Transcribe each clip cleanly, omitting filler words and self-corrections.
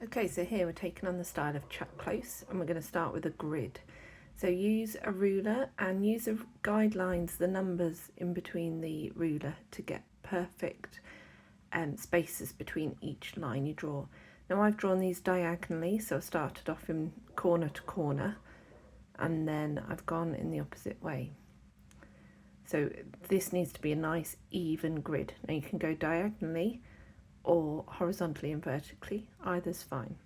Okay, so here we're taking on the style of Chuck Close, and we're going to start with a grid. So use a ruler and use the guidelines, the numbers in between the ruler to get perfect spaces between each line you draw. Now I've drawn these diagonally, so I started off in corner to corner and then I've gone in the opposite way. So this needs to be a nice even grid. Now you can go diagonally or horizontally and vertically, either's fine.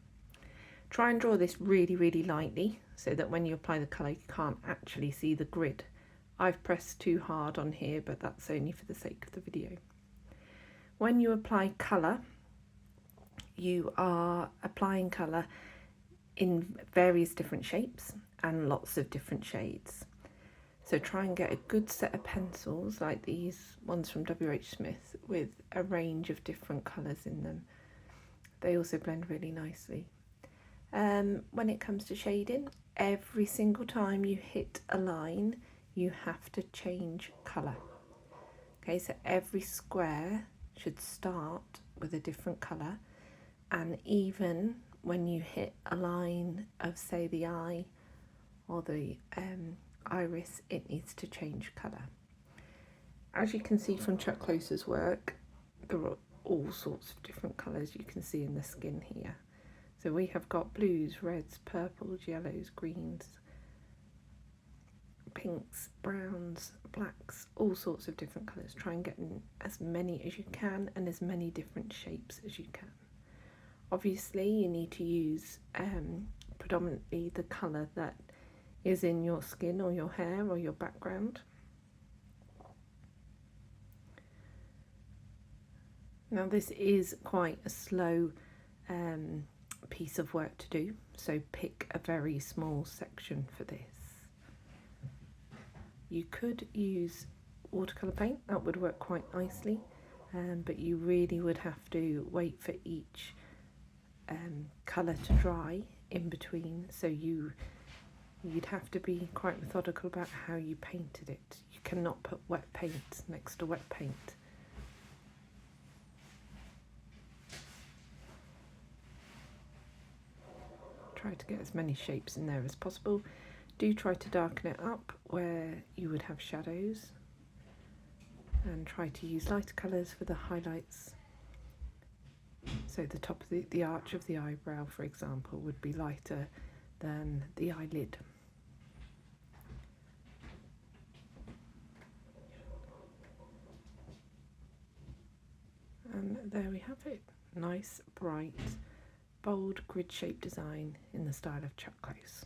Try and draw this really lightly so that when you apply the colour you can't actually see the grid. I've pressed too hard on here, but that's only for the sake of the video. When you apply colour, you are applying colour in various different shapes and lots of different shades. So try and get a good set of pencils like these ones from WH Smith with a range of different colours in them. They also blend really nicely. When it comes to shading, every single time you hit a line, you have to change colour. Okay, so every square should start with a different colour, and even when you hit a line of, say, the eye or the iris, it needs to change colour. As you can see from Chuck Close's work, there are all sorts of different colours you can see in the skin here. So we have got blues, reds, purples, yellows, greens, pinks, browns, blacks, all sorts of different colours. Try and get in as many as you can and as many different shapes as you can. Obviously you need to use predominantly the colour that is in your skin or your hair or your background. Now this is quite a slow piece of work to do, so pick a very small section for this. You could use watercolour paint, that would work quite nicely, but you really would have to wait for each colour to dry in between, so you'd have to be quite methodical about how you painted it. You cannot put wet paint next to wet paint. Try to get as many shapes in there as possible. Do try to darken it up where you would have shadows, and try to use lighter colours for the highlights. So the top of the arch of the eyebrow, for example, would be lighter than the eyelid. And there we have it. Nice, bright, bold grid-shaped design in the style of Chuck Close.